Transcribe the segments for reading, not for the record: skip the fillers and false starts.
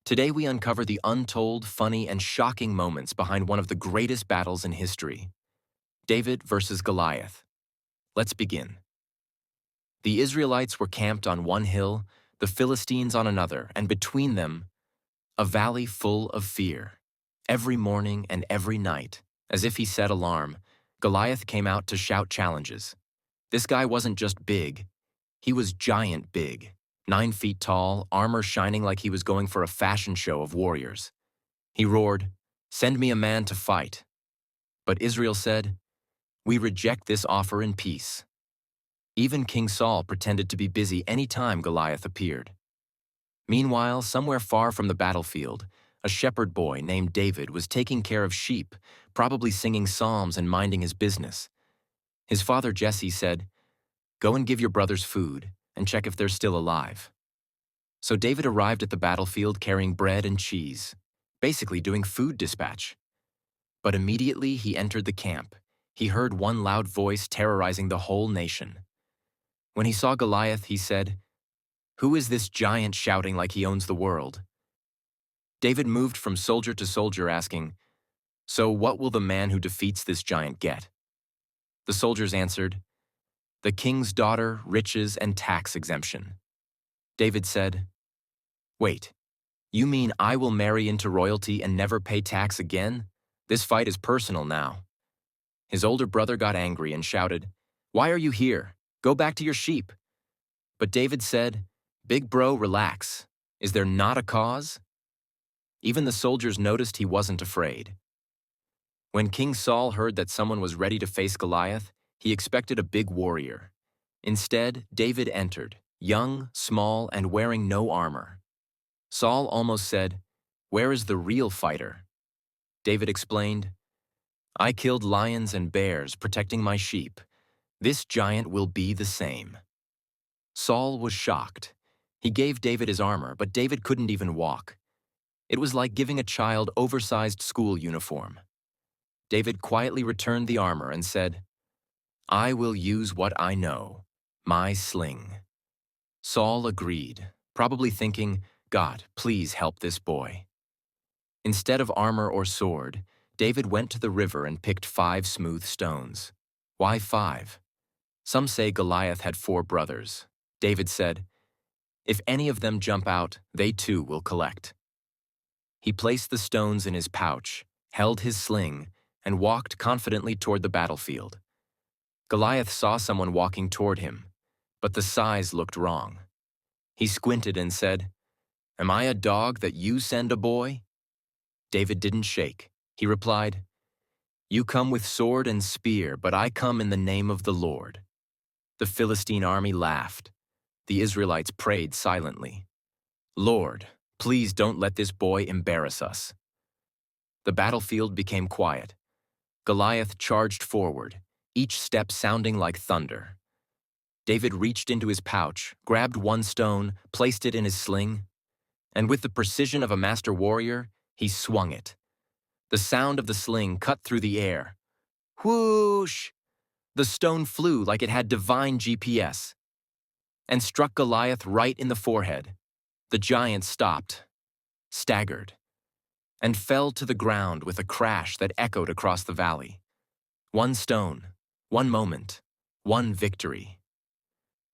Today we uncover the untold, funny, and shocking moments behind one of the greatest battles in history, David versus Goliath. Let's begin. The Israelites were camped on one hill, the Philistines on another, and between them, a valley full of fear. Every morning and every night, as if he set alarm, Goliath came out to shout challenges. This guy wasn't just big, he was giant big, 9 feet tall, armor shining like he was going for a fashion show of warriors. He roared, "Send me a man to fight." But Israel said, "We reject this offer in peace." Even King Saul pretended to be busy any time Goliath appeared. Meanwhile, somewhere far from the battlefield, a shepherd boy named David was taking care of sheep, probably singing psalms and minding his business. His father Jesse said, "Go and give your brothers food, and check if they're still alive." So David arrived at the battlefield carrying bread and cheese, basically doing food dispatch. But immediately he entered the camp, he heard one loud voice terrorizing the whole nation. When he saw Goliath, he said, "Who is this giant shouting like he owns the world?" David moved from soldier to soldier asking, "So what will the man who defeats this giant get?" The soldiers answered, "The king's daughter, riches, and tax exemption." David said, "Wait, you mean I will marry into royalty and never pay tax again? This fight is personal now." His older brother got angry and shouted, "Why are you here? Go back to your sheep." But David said, "Big bro, relax. Is there not a cause?" Even the soldiers noticed he wasn't afraid. When King Saul heard that someone was ready to face Goliath, he expected a big warrior. Instead, David entered, young, small, and wearing no armor. Saul almost said, "Where is the real fighter?" David explained, "I killed lions and bears protecting my sheep. This giant will be the same." Saul was shocked. He gave David his armor, but David couldn't even walk. It was like giving a child oversized school uniform. David quietly returned the armor and said, "I will use what I know, my sling." Saul agreed, probably thinking, "God, please help this boy." Instead of armor or sword, David went to the river and picked 5 smooth stones. Why 5? Some say Goliath had 4 brothers. David said, "If any of them jump out, they too will collect." He placed the stones in his pouch, held his sling, and walked confidently toward the battlefield. Goliath saw someone walking toward him, but the size looked wrong. He squinted and said, "Am I a dog that you send a boy?" David didn't shake. He replied, "You come with sword and spear, but I come in the name of the Lord." The Philistine army laughed. The Israelites prayed silently, "Lord, please don't let this boy embarrass us." The battlefield became quiet. Goliath charged forward, each step sounding like thunder. David reached into his pouch, grabbed one stone, placed it in his sling, and with the precision of a master warrior, he swung it. The sound of the sling cut through the air. Whoosh! The stone flew like it had divine GPS and struck Goliath right in the forehead. The giant stopped, staggered, and fell to the ground with a crash that echoed across the valley. One stone, one moment, one victory.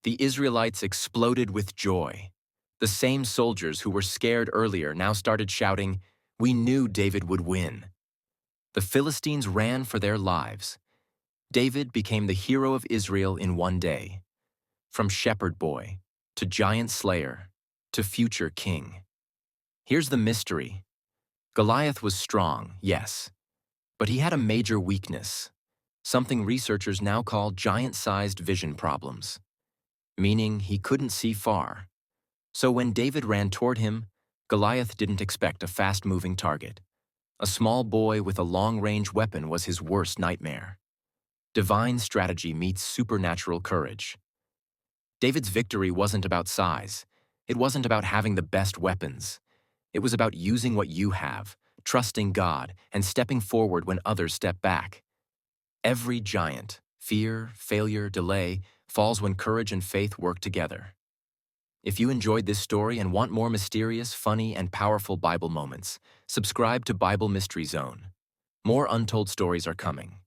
The Israelites exploded with joy. The same soldiers who were scared earlier now started shouting, "We knew David would win." The Philistines ran for their lives. David became the hero of Israel in one day. From shepherd boy, to giant slayer, to future king. Here's the mystery. Goliath was strong, yes, but he had a major weakness, something researchers now call giant-sized vision problems, meaning he couldn't see far. So when David ran toward him, Goliath didn't expect a fast-moving target. A small boy with a long-range weapon was his worst nightmare. Divine strategy meets supernatural courage. David's victory wasn't about size. It wasn't about having the best weapons. It was about using what you have, trusting God, and stepping forward when others step back. Every giant, fear, failure, delay, falls when courage and faith work together. If you enjoyed this story and want more mysterious, funny, and powerful Bible moments, subscribe to Bible Mystery Zone. More untold stories are coming.